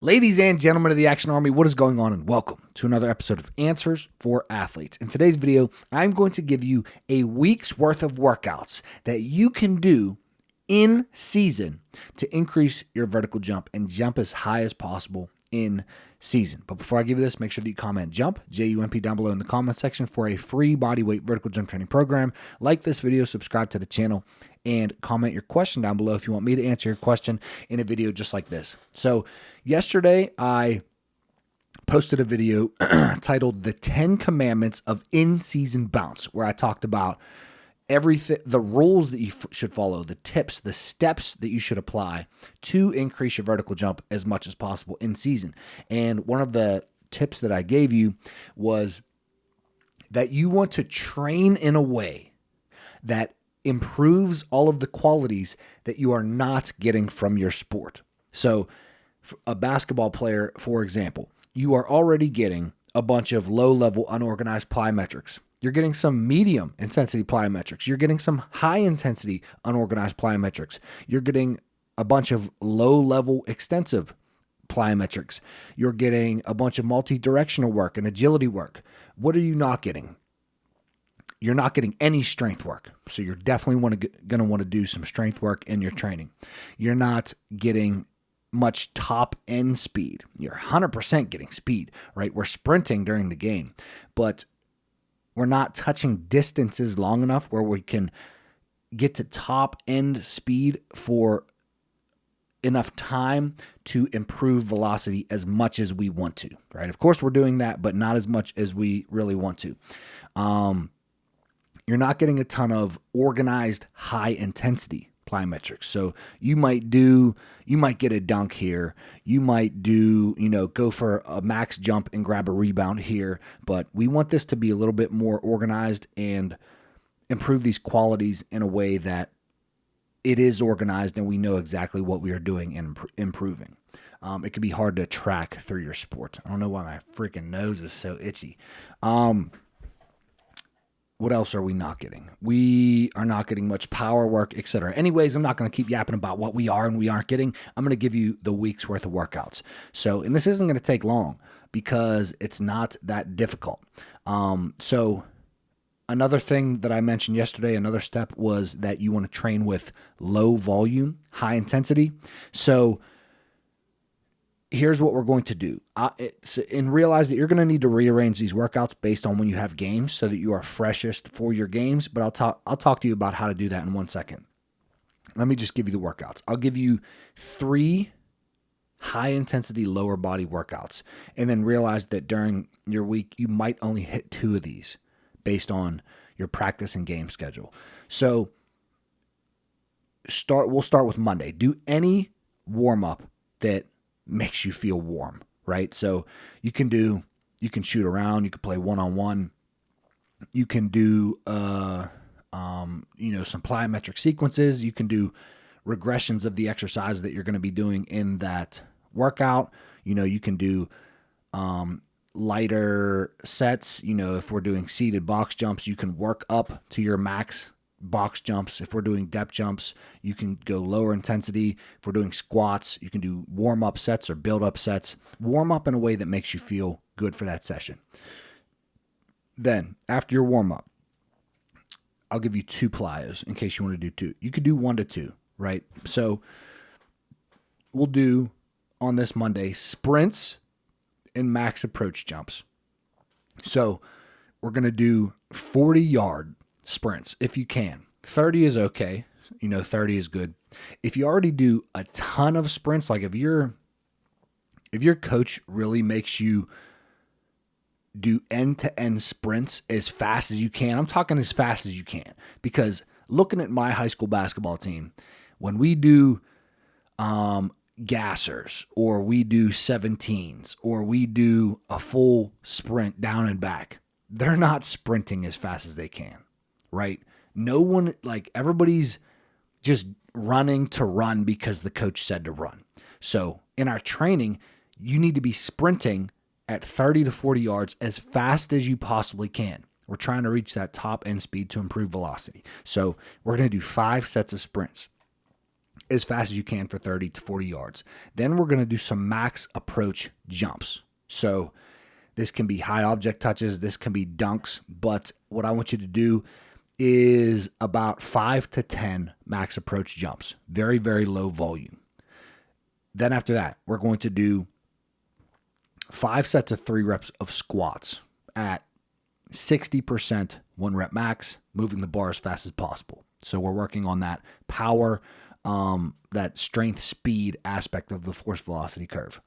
Ladies and gentlemen of the Action Army, what is going on? And welcome to another episode of Answers for Athletes. In today's video, I'm going to give you a week's worth of workouts that you can do in season to increase your vertical jump and jump as high as possible in season. But before I give you this, make sure that you comment JUMP, J-U-M-P, down below in the comment section for a free bodyweight vertical jump training program. Like this video, subscribe to the channel, and comment your question down below if you want me to answer your question in a video just like this. So yesterday, I posted a video titled The 10 Commandments of In-Season Bounce, where I talked about everything, the rules that you should follow, the tips, the steps that you should apply to increase your vertical jump as much as possible in season. And one of the tips that I gave you was that you want to train in a way that improves all of the qualities that you are not getting from your sport. So a basketball player, for example, you are already getting a bunch of low-level unorganized plyometrics. You're getting some medium intensity plyometrics. You're getting some high intensity unorganized plyometrics. You're getting a bunch of low-level extensive plyometrics. You're getting a bunch of multi-directional work and agility work. What are you not getting? You're not getting any strength work. So you're definitely going to want to do some strength work in your training. You're not getting much top end speed. You're 100% getting speed, right? We're sprinting during the game, but we're not touching distances long enough where we can get to top end speed for enough time to improve velocity as much as we want to, right? Of course, we're doing that, but not as much as we really want to. You're not getting a ton of organized high intensity plyometrics. So you might get a dunk here. You might go for a max jump and grab a rebound here. But we want this to be a little bit more organized and improve these qualities in a way that it is organized and we know exactly what we are doing and improving. It can be hard to track through your sport. I don't know why my freaking nose is so itchy. What else are we not getting? We are not getting much power work, etc. Anyways, I'm not going to keep yapping about what we are and we aren't getting. I'm going to give you the week's worth of workouts. So, and this isn't going to take long because it's not that difficult. So another thing that I mentioned yesterday, another step was that you want to train with low volume, high intensity. So here's what we're going to do. And realize that you're going to need to rearrange these workouts based on when you have games so that you are freshest for your games. But I'll talk to you about how to do that in 1 second. Let me just give you the workouts. I'll give you 3 high-intensity lower body workouts. And then realize that during your week, you might only hit 2 of these based on your practice and game schedule. So we'll start with Monday. Do any warm-up that makes you feel warm, right? So you can shoot around, you can play one-on-one, you can do some plyometric sequences, you can do regressions of the exercise that you're going to be doing in that workout. You can do lighter sets. If we're doing seated box jumps, you can work up to your max box jumps. If we're doing depth jumps, you can go lower intensity. If we're doing squats, you can do warm-up sets or build-up sets. Warm up in a way that makes you feel good for that session. Then, after your warm-up, I'll give you 2 plyos in case you want to do 2. You could do 1 to 2, right? So we'll do, on this Monday, sprints and max approach jumps. So we're going to do 40-yard sprints if you can. 30 is okay. 30 is good. If you already do a ton of sprints, like if your coach really makes you do end-to-end sprints as fast as you can, I'm talking as fast as you can, because looking at my high school basketball team, when we do gassers or we do 17s or we do a full sprint down and back, they're not sprinting as fast as they can. Right? No one, everybody's just running to run because the coach said to run. So in our training, you need to be sprinting at 30 to 40 yards as fast as you possibly can. We're trying to reach that top end speed to improve velocity. So we're going to do 5 sets of sprints. as fast as you can for 30 to 40 yards. Then we're going to do some max approach jumps. So this can be high object touches, this can be dunks, but what I want you to do is about 5 to 10 max approach jumps. Very, very low volume. Then after that, we're going to do 5 sets of 3 reps of squats at 60% 1 rep max, moving the bar as fast as possible. So we're working on that power, that strength speed aspect of the force velocity curve.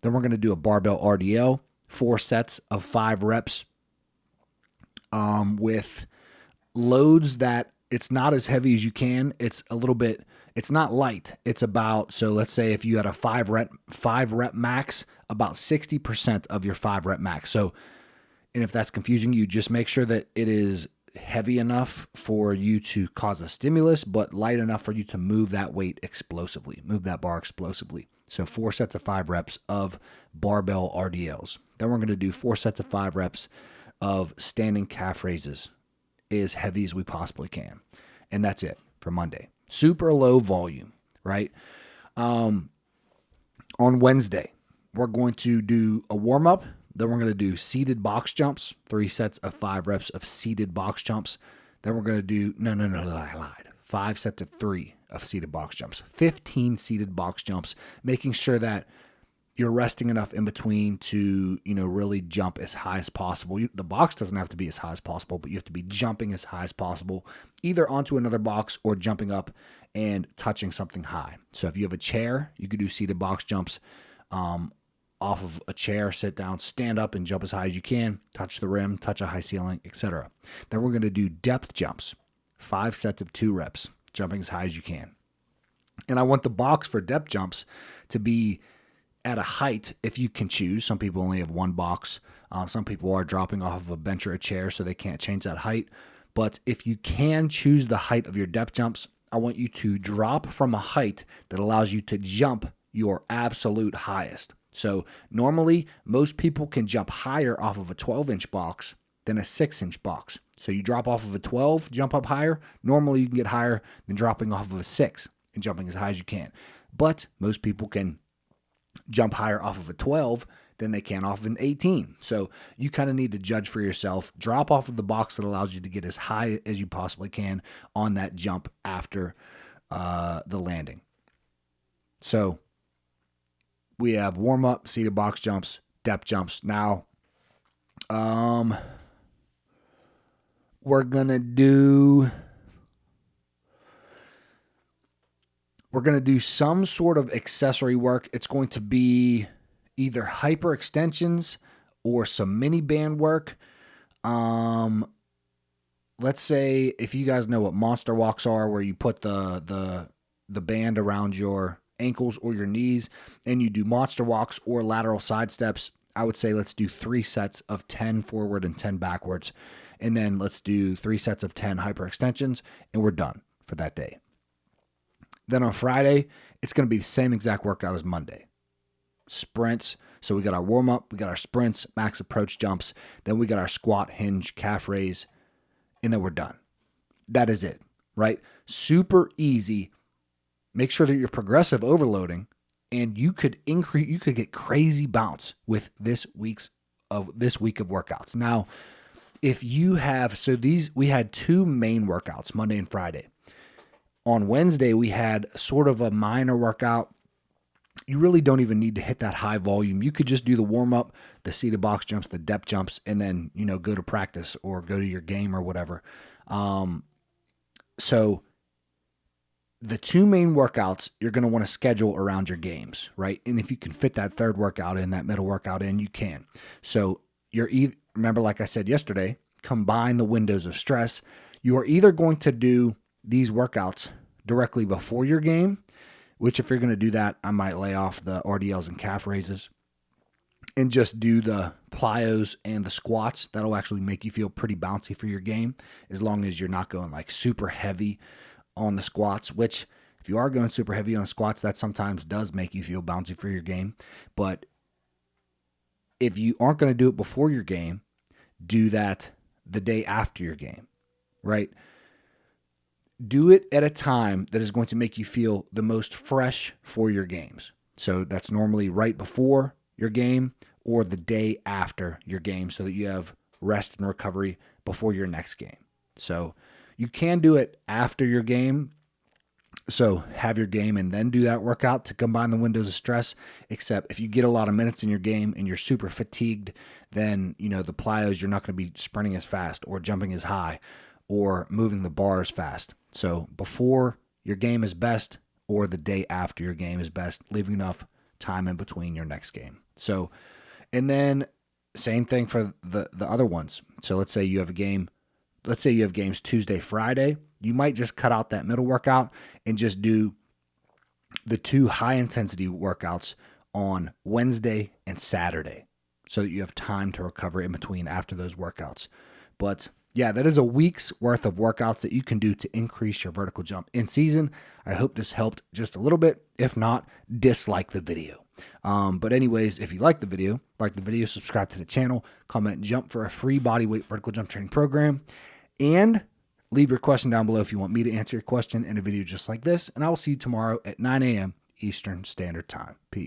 Then we're going to do a barbell RDL, 4 sets of 5 reps with loads that it's not as heavy as you can. It's a little bit, it's not light. It's about, so let's say if you had a 5 rep max, about 60% of your 5 rep max. So, and if that's confusing you, just make sure that it is heavy enough for you to cause a stimulus, but light enough for you to move that weight explosively, move that bar explosively. So 4 sets of 5 reps of barbell RDLs. Then we're going to do 4 sets of 5 reps of standing calf raises as heavy as we possibly can. And that's it for Monday. Super low volume, right? On Wednesday, we're going to do a warm-up. Then we're going to do seated box jumps, 3 sets of 5 reps of seated box jumps. Then we're going to do, I lied. 5 sets of 3 of seated box jumps, 15 seated box jumps, making sure that you're resting enough in between to, really jump as high as possible. The box doesn't have to be as high as possible, but you have to be jumping as high as possible, either onto another box or jumping up and touching something high. So if you have a chair, you could do seated box jumps off of a chair, sit down, stand up, and jump as high as you can, touch the rim, touch a high ceiling, etc. Then we're going to do depth jumps, 5 sets of 2 reps, jumping as high as you can. And I want the box for depth jumps to be at a height, if you can choose. Some people only have 1 box. Some people are dropping off of a bench or a chair, so they can't change that height. But if you can choose the height of your depth jumps, I want you to drop from a height that allows you to jump your absolute highest. So normally, most people can jump higher off of a 12-inch box than a 6-inch box. So you drop off of a 12, jump up higher. Normally, you can get higher than dropping off of a 6 and jumping as high as you can. But most people can jump higher off of a 12 than they can off of an 18. So you kind of need to judge for yourself. Drop off of the box that allows you to get as high as you possibly can on that jump after the landing. So we have warm-up, seated box jumps, depth jumps. Now, we're going to do some sort of accessory work. It's going to be either hyper extensions or some mini band work. Let's say if you guys know what monster walks are, where you put the band around your ankles or your knees and you do monster walks or lateral side steps, I would say let's do 3 sets of 10 forward and 10 backwards. And then let's do 3 sets of 10 hyper extensions, and we're done for that day. Then on Friday, it's going to be the same exact workout as Monday. Sprints. So we got our warm-up, we got our sprints, max approach jumps, then we got our squat, hinge, calf raise, and then we're done. That is it, right? Super easy. Make sure that you're progressive overloading, and you could get crazy bounce with this week of workouts. Now, if you have, we had 2 main workouts, Monday and Friday. On Wednesday, we had sort of a minor workout. You really don't even need to hit that high volume. You could just do the warm-up, the seated box jumps, the depth jumps, and then, go to practice or go to your game or whatever. So the 2 main workouts, you're going to want to schedule around your games, right? And if you can fit that third workout in, that middle workout in, you can. So remember, like I said yesterday, combine the windows of stress. You are either going to do these workouts directly before your game, which if you're going to do that, I might lay off the RDLs and calf raises and just do the plyos and the squats. That'll actually make you feel pretty bouncy for your game, as long as you're not going like super heavy on the squats, which if you are going super heavy on the squats, that sometimes does make you feel bouncy for your game. But if you aren't going to do it before your game, do that the day after your game, right? do it at a time that is going to make you feel the most fresh for your games. So that's normally right before your game or the day after your game so that you have rest and recovery before your next game. So you can do it after your game. So have your game and then do that workout to combine the windows of stress. Except if you get a lot of minutes in your game and you're super fatigued, then, the plyos, you're not going to be sprinting as fast or jumping as high or moving the bars fast. So before your game is best or the day after your game is best, leaving enough time in between your next game. So, and then same thing for the other ones. So let's say you have a game. Let's say you have games Tuesday, Friday. You might just cut out that middle workout and just do the 2 high-intensity workouts on Wednesday and Saturday so that you have time to recover in between after those workouts. But yeah, that is a week's worth of workouts that you can do to increase your vertical jump in season. I hope this helped just a little bit. If not, dislike the video. But anyways, if you like the video, subscribe to the channel, comment jump for a free bodyweight vertical jump training program, and leave your question down below if you want me to answer your question in a video just like this. And I will see you tomorrow at 9 a.m. Eastern Standard Time. Peace.